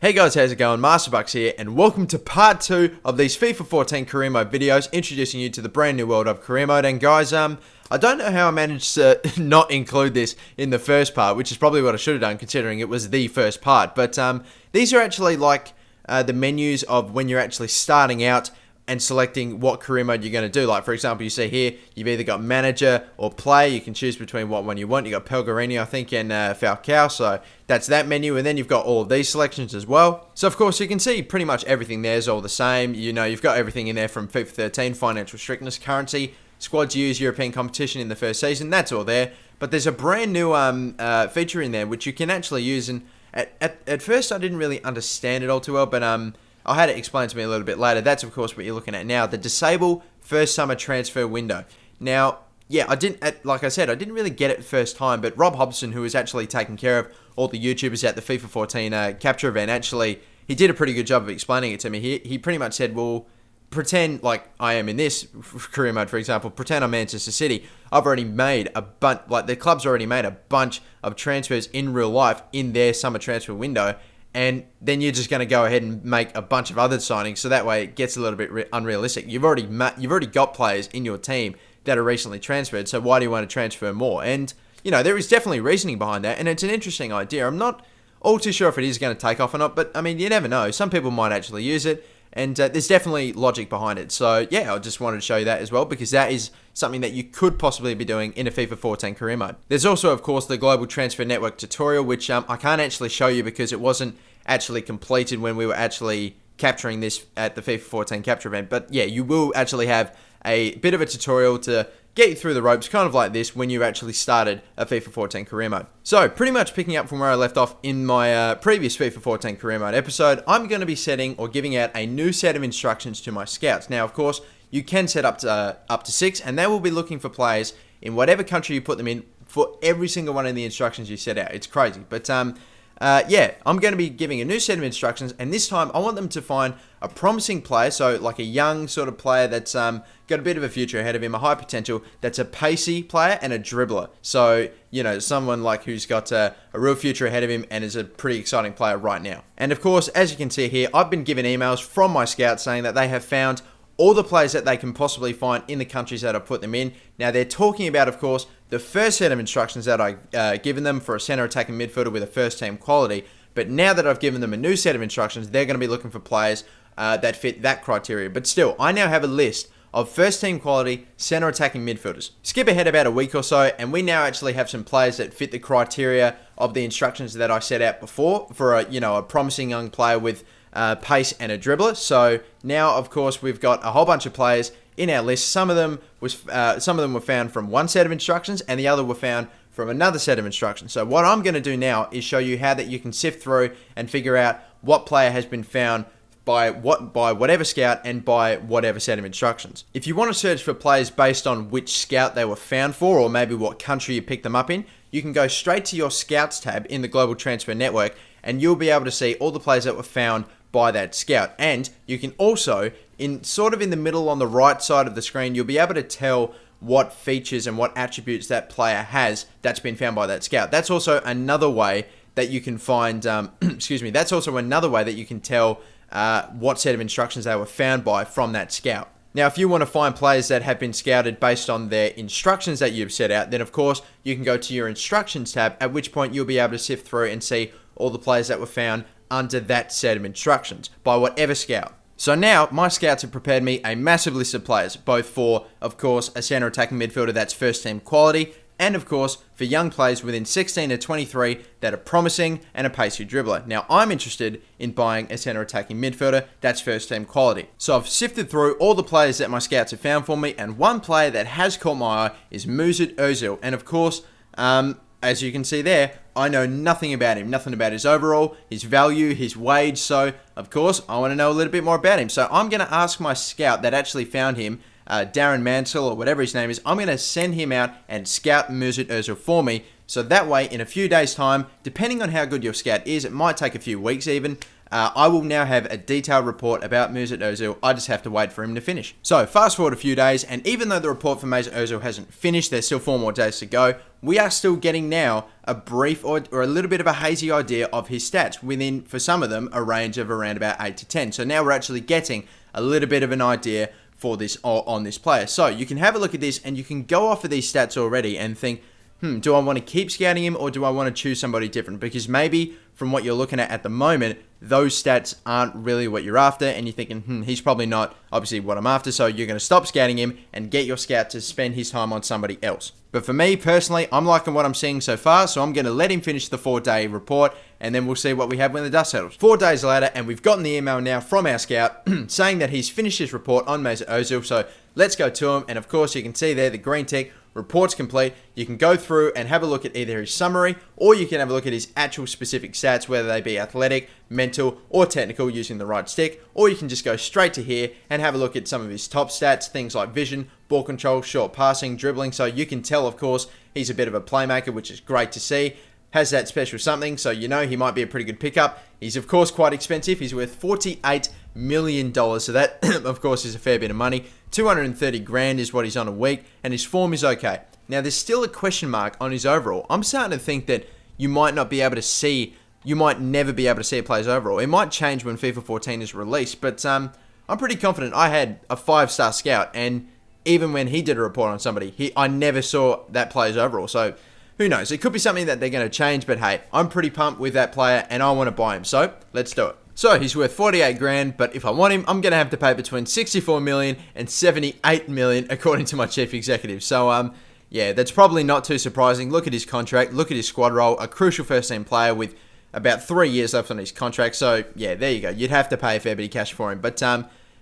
Hey guys, how's it going? Masterbucks here, and welcome to part 2 of these FIFA 14 career mode videos, introducing you to the brand new world of career mode. And guys, I don't know how I managed to not include this in the first part, which is probably what I should have done considering it was the first part. But these are actually like the menus of when you're actually starting out and selecting what career mode you're going to do. Like, for example, you see here, you've either got manager or play. You can choose between what one you want. You've got Pellegrini, I think, and Falcao. So that's that menu. And then you've got all of these selections as well. So, of course, you can see pretty much everything there is all the same. You know, you've got everything in there from FIFA 13, financial strictness, currency, squads used, European competition in the first season. That's all there. But there's a brand new feature in there which you can actually use. And at first, I didn't really understand it all too well, but I had it explained to me a little bit later. That's, of course, what you're looking at now. The disable first summer transfer window. Now, yeah, like I said, I didn't really get it the first time, but Rob Hobson, who was actually taking care of all the YouTubers at the FIFA 14 capture event, actually, he did a pretty good job of explaining it to me. He pretty much said, well, pretend like I am in this career mode, for example, pretend I'm Manchester City. I've already made a bunch, like the club's already made a bunch of transfers in real life in their summer transfer window. And then you're just going to go ahead and make a bunch of other signings, so that way it gets a little bit unrealistic. You've already got players in your team that are recently transferred, so why do you want to transfer more? And, you know, there is definitely reasoning behind that, and it's an interesting idea. I'm not all too sure if it is going to take off or not, but, I mean, you never know. Some people might actually use it, and there's definitely logic behind it. So, yeah, I just wanted to show you that as well, because that is something that you could possibly be doing in a FIFA 14 career mode. There's also, of course, the Global Transfer Network tutorial, which I can't actually show you because it wasn't actually completed when we were actually capturing this at the FIFA 14 capture event. But yeah, you will actually have a bit of a tutorial to get you through the ropes, kind of like this, when you actually started a FIFA 14 career mode. So, pretty much picking up from where I left off in my previous FIFA 14 career mode episode, I'm going to be setting or giving out a new set of instructions to my scouts. Now, of course, you can set up to 6, and they will be looking for players in whatever country you put them in for every single one of the instructions you set out. It's crazy, but yeah, I'm going to be giving a new set of instructions, and this time I want them to find a promising player, so like a young sort of player that's got a bit of a future ahead of him, a high potential, that's a pacey player and a dribbler. So, you know, someone like who's got a real future ahead of him and is a pretty exciting player right now. And of course, as you can see here, I've been given emails from my scouts saying that they have found all the players that they can possibly find in the countries that I've put them in. Now, they're talking about, of course, the first set of instructions that I've given them for a center attacking midfielder with a first-team quality. But now that I've given them a new set of instructions, they're going to be looking for players that fit that criteria. But still, I now have a list of first-team quality center attacking midfielders. Skip ahead about a week or so, and we now actually have some players that fit the criteria of the instructions that I set out before for a promising young player with pace and a dribbler. So now, of course, we've got a whole bunch of players in our list. Some of them were found from one set of instructions, and the other were found from another set of instructions. So what I'm going to do now is show you how that you can sift through and figure out what player has been found by whatever scout and by whatever set of instructions. If you want to search for players based on which scout they were found for, or maybe what country you picked them up in, you can go straight to your scouts tab in the Global Transfer Network, and you'll be able to see all the players that were found by that scout. And you can also, in the middle on the right side of the screen, you'll be able to tell what features and what attributes that player has that's been found by that scout. That's also another way that you can find, that's also another way that you can tell what set of instructions they were found by from that scout. Now, if you want to find players that have been scouted based on their instructions that you've set out, then of course you can go to your instructions tab, at which point you'll be able to sift through and see all the players that were found under that set of instructions by whatever scout. So now my scouts have prepared me a massive list of players, both for, of course, a center attacking midfielder that's first team quality, and of course for young players within 16 to 23 that are promising and a pacey dribbler. Now, I'm interested in buying a center attacking midfielder that's first team quality. So I've sifted through all the players that my scouts have found for me, and one player that has caught my eye is Mesut Ozil. And of course, as you can see there, I know nothing about him, nothing about his overall, his value, his wage. So, of course, I want to know a little bit more about him. So I'm going to ask my scout that actually found him, Darren Mansell or whatever his name is, I'm going to send him out and scout Mesut Ozil for me. So that way, in a few days' time, depending on how good your scout is, it might take a few weeks even, I will now have a detailed report about Mesut Ozil. I just have to wait for him to finish. So fast forward a few days, and even though the report for Mesut Ozil hasn't finished, there's still 4 more days to go, we are still getting now a brief or a little bit of a hazy idea of his stats, within, for some of them, a range of around about 8 to 10. So now we're actually getting a little bit of an idea for this on this player. So you can have a look at this and you can go off of these stats already and think, do I want to keep scouting him or do I want to choose somebody different? Because maybe from what you're looking at the moment, those stats aren't really what you're after, and you're thinking, he's probably not obviously what I'm after, so you're going to stop scouting him and get your scout to spend his time on somebody else. But for me personally, I'm liking what I'm seeing so far, so I'm going to let him finish the 4-day report, and then we'll see what we have when the dust settles. 4 days later, and we've gotten the email now from our scout saying that he's finished his report on Mesut Ozil, so let's go to him, and of course you can see there the green tick, report's complete. You can go through and have a look at either his summary, or you can have a look at his actual specific stats, whether they be athletic, mental, or technical using the right stick, or you can just go straight to here and have a look at some of his top stats, things like vision, ball control, short passing, dribbling, so you can tell, of course, he's a bit of a playmaker, which is great to see. Has that special something, so you know he might be a pretty good pickup. He's, of course, quite expensive. He's worth $48 million, so that, of course, is a fair bit of money. 230 grand is what he's on a week, and his form is okay. Now, there's still a question mark on his overall. I'm starting to think that you might never be able to see a player's overall. It might change when FIFA 14 is released, but I'm pretty confident. I had a 5-star scout, and even when he did a report on somebody, I never saw that player's overall, so who knows? It could be something that they're going to change, but hey, I'm pretty pumped with that player, and I want to buy him, so let's do it. So he's worth 48 grand, but if I want him, I'm going to have to pay between 64 million and 78 million, according to my chief executive. So, yeah, that's probably not too surprising. Look at his contract, look at his squad role, a crucial first-team player with about 3 years left on his contract. So, yeah, there you go. You'd have to pay a fair bit of cash for him, but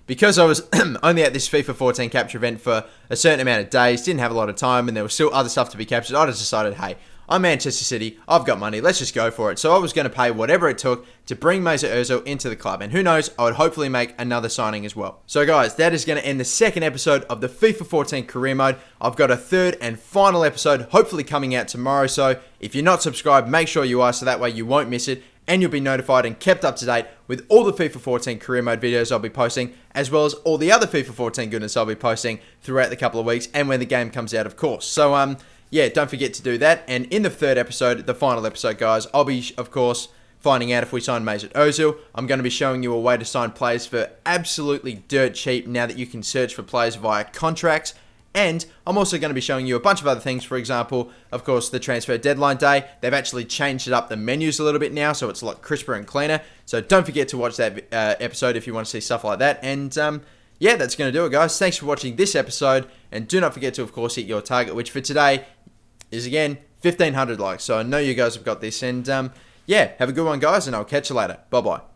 because I was only at this FIFA 14 capture event for a certain amount of days, didn't have a lot of time, and there was still other stuff to be captured, I just decided, hey, I'm Manchester City, I've got money, let's just go for it. So I was going to pay whatever it took to bring Mesut Ozil into the club, and who knows, I would hopefully make another signing as well. So guys, that is going to end the second episode of the FIFA 14 career mode. I've got a third and final episode hopefully coming out tomorrow, so if you're not subscribed, make sure you are, so that way you won't miss it, and you'll be notified and kept up to date with all the FIFA 14 career mode videos I'll be posting, as well as all the other FIFA 14 goodness I'll be posting throughout the couple of weeks, and when the game comes out, of course. So, yeah, don't forget to do that. And in the third episode, the final episode, guys, I'll be, of course, finding out if we sign Mesut Ozil. I'm going to be showing you a way to sign players for absolutely dirt cheap now that you can search for players via contracts. And I'm also going to be showing you a bunch of other things. For example, of course, the transfer deadline day. They've actually changed it up the menus a little bit now, so it's a lot crisper and cleaner. So don't forget to watch that episode if you want to see stuff like that. And yeah, that's going to do it, guys. Thanks for watching this episode. And do not forget to, of course, hit your target, which for today is, again, 1,500 likes. So I know you guys have got this. And yeah, have a good one, guys, and I'll catch you later. Bye-bye.